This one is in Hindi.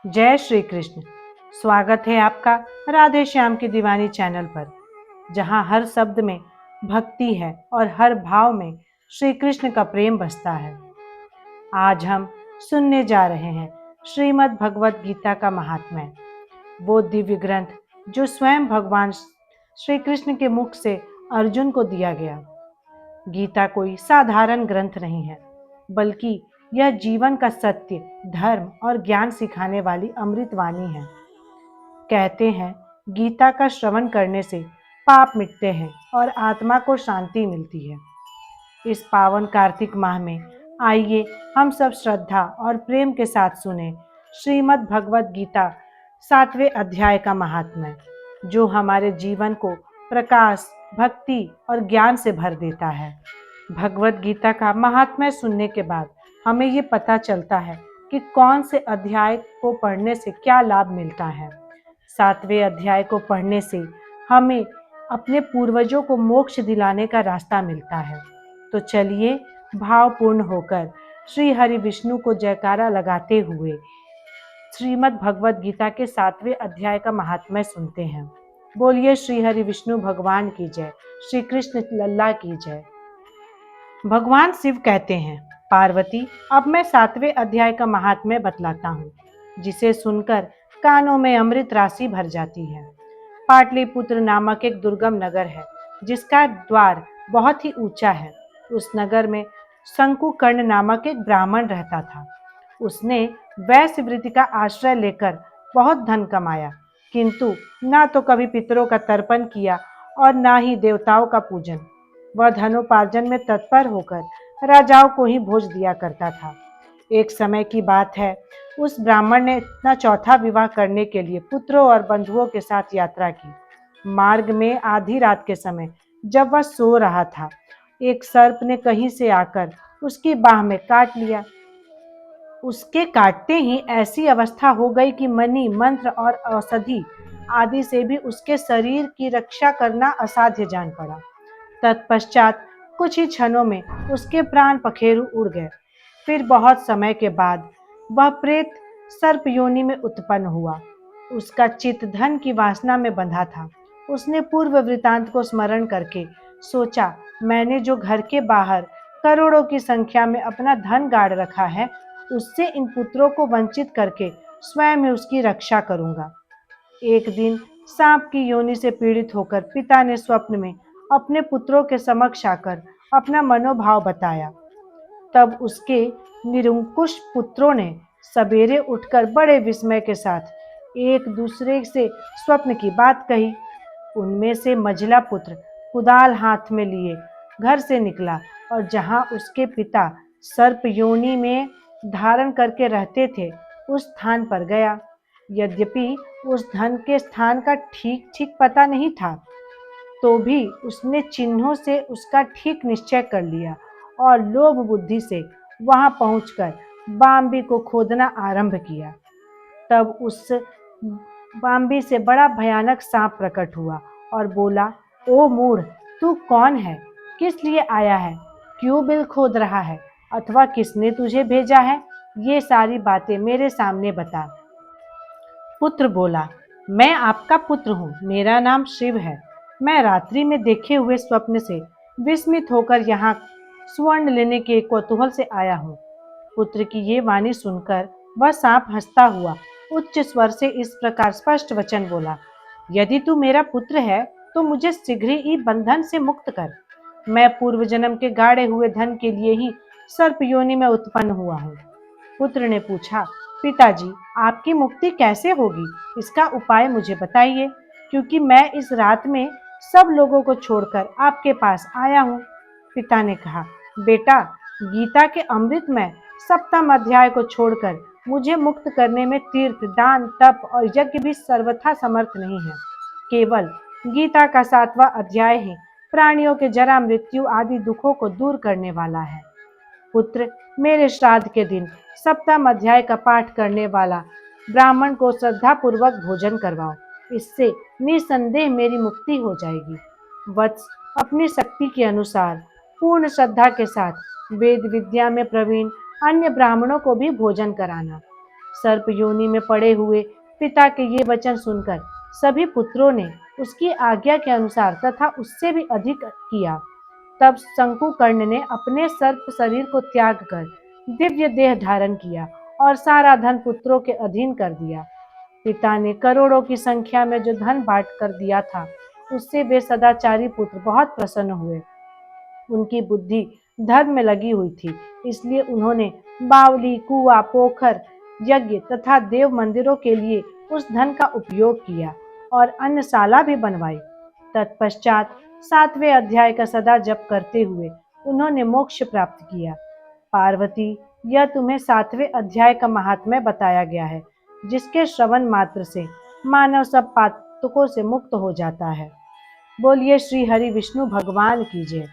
जय श्री कृष्ण। स्वागत है आपका राधे श्याम की दीवानी चैनल पर, जहां हर शब्द में भक्ति है और हर भाव में श्री कृष्ण का प्रेम बसता है। आज हम सुनने जा रहे हैं श्रीमद् भगवत गीता का महात्म्य, वो दिव्य ग्रंथ जो स्वयं भगवान श्री कृष्ण के मुख से अर्जुन को दिया गया। गीता कोई साधारण ग्रंथ नहीं है, बल्कि यह जीवन का सत्य, धर्म और ज्ञान सिखाने वाली अमृतवाणी है। कहते हैं, गीता का श्रवण करने से पाप मिटते हैं और आत्मा को शांति मिलती है। इस पावन कार्तिक माह में आइए हम सब श्रद्धा और प्रेम के साथ सुने श्रीमद् भगवत गीता 7वें अध्याय का महात्म्य, जो हमारे जीवन को प्रकाश, भक्ति और ज्ञान से भर देता है। भगवत गीता का महात्म्य सुनने के बाद हमें ये पता चलता है कि कौन से अध्याय को पढ़ने से क्या लाभ मिलता है। 7वें अध्याय को पढ़ने से हमें अपने पूर्वजों को मोक्ष दिलाने का रास्ता मिलता है। तो चलिए भावपूर्ण होकर श्री हरि विष्णु को जयकारा लगाते हुए श्रीमद् भगवत गीता के 7वें अध्याय का महात्म्य सुनते हैं। बोलिए श्री हरि विष्णु भगवान की जय, श्री कृष्ण लल्ला की जय। भगवान शिव कहते हैं, पार्वती, अब मैं 7वें अध्याय का महात्म्य बतलाता हूँ, जिसे सुनकर कानों में अमृत राशि भर जाती है। पाटलिपुत्र नामक एक दुर्गम नगर है, जिसका द्वार बहुत ही ऊंचा है। उस नगर में शंकुकर्ण नामक एक ब्राह्मण रहता था। उसने वैश्य वृत्ति का आश्रय लेकर बहुत धन कमाया, किंतु ना तो कभी पितरों का तर्पण किया और ना ही देवताओं का पूजन। वह धनोपार्जन में तत्पर होकर राजाओं को ही भोज दिया करता था। एक समय की बात है, उस ब्राह्मण ने अपना चौथा विवाह करने के लिए पुत्रों और बंधुओं के साथ यात्रा की। मार्ग में आधी रात के समय जब वह सो रहा था, एक सर्प ने कहीं से आकर उसकी बाह में काट लिया। उसके काटते ही ऐसी अवस्था हो गई कि मणि, मंत्र और औषधि आदि से भी उसके शरीर की रक्षा करना असाध्य जान पड़ा। तत्पश्चात कुछ ही क्षणों में उसके प्राण पखेरु उड़ गए। फिर बहुत समय के बाद वह प्रेत सर्प योनि में उत्पन्न हुआ। उसका चित्त धन की वासना में बंधा था। उसने पूर्व वृतांत को स्मरण करके सोचा, मैंने जो घर के बाहर करोड़ों की संख्या में अपना धन गाड़ रखा है, उससे इन पुत्रों को वंचित करके स्वयं ही उसकी रक्षा करूंगा। एक दिन सांप की योनि से पीड़ित होकर पिता ने स्वप्न में अपने पुत्रों के समक्ष आकर अपना मनोभाव बताया। तब उसके निरंकुश पुत्रों ने सवेरे उठकर बड़े विस्मय के साथ एक दूसरे से स्वप्न की बात कही। उनमें से मझला पुत्र कुदाल हाथ में लिए घर से निकला और जहां उसके पिता सर्प योनि में धारण करके रहते थे, उस स्थान पर गया। यद्यपि उस धन के स्थान का ठीक ठीक पता नहीं था, तो भी उसने चिन्हों से उसका ठीक निश्चय कर लिया और लोभ बुद्धि से वहां पहुंचकर बाम्बी को खोदना आरंभ किया। तब उस बाम्बी से बड़ा भयानक सांप प्रकट हुआ और बोला, ओ मूढ़, तू कौन है? किस लिए आया है? क्यों बिल खोद रहा है? अथवा किसने तुझे भेजा है? ये सारी बातें मेरे सामने बता। पुत्र बोला, मैं आपका पुत्र हूँ, मेरा नाम शिव है। मैं रात्रि में देखे हुए स्वप्न से विस्मित होकर यहाँ स्वर्ण लेने के कौतूहल से आया हूँ। पुत्र की ये वाणी सुनकर वह सांप हंसता हुआ उच्च स्वर से इस प्रकार स्पष्ट वचन बोला, यदि तू मेरा पुत्र है तो मुझे शीघ्र ही बंधन से मुक्त कर। मैं पूर्व जन्म के गाड़े हुए धन के लिए ही सर्प योनि में उत्पन्न हुआ हूँ। पुत्र ने पूछा, पिताजी, आपकी मुक्ति कैसे होगी? इसका उपाय मुझे बताइए, क्योंकि मैं इस रात में सब लोगों को छोड़कर आपके पास आया हूँ। पिता ने कहा, बेटा, गीता के अमृत में 7वां अध्याय को छोड़कर मुझे मुक्त करने में तीर्थ, दान, तप और यज्ञ भी सर्वथा समर्थ नहीं है। केवल गीता का 7वां अध्याय ही प्राणियों के जरा, मृत्यु आदि दुखों को दूर करने वाला है। पुत्र, मेरे श्राद्ध के दिन 7वां अध्याय का पाठ करने वाला ब्राह्मण को श्रद्धा पूर्वक भोजन करवाओ। इससे निसंदेह मेरी मुक्ति हो जाएगी। वत्स, अपनी शक्ति के अनुसार पूर्ण श्रद्धा के साथ वेद विद्या में प्रवीण अन्य ब्राह्मणों को भी भोजन कराना। सर्प योनि में पड़े हुए पिता के ये वचन सुनकर सभी पुत्रों ने उसकी आज्ञा के अनुसार तथा उससे भी अधिक किया। तब शंकुकर्ण ने अपने सर्प शरीर को त्याग कर दिव्य देह धारण किया और सारा धन पुत्रों के अधीन कर दिया। पिता ने करोड़ों की संख्या में जो धन बांट कर दिया था, उससे वे सदाचारी पुत्र बहुत प्रसन्न हुए। उनकी बुद्धि धर्म में लगी हुई थी, इसलिए उन्होंने बावली, कुआं, पोखर, यज्ञ तथा देव मंदिरों के लिए उस धन का उपयोग किया और अन्नशाला भी बनवाई। तत्पश्चात 7वें अध्याय का सदा जप करते हुए उन्होंने मोक्ष प्राप्त किया। पार्वती, यह तुम्हें 7वें अध्याय का महात्म्य बताया गया है, जिसके श्रवण मात्र से मानव सब पातकों से मुक्त हो जाता है। बोलिए श्री हरि विष्णु भगवान की जय।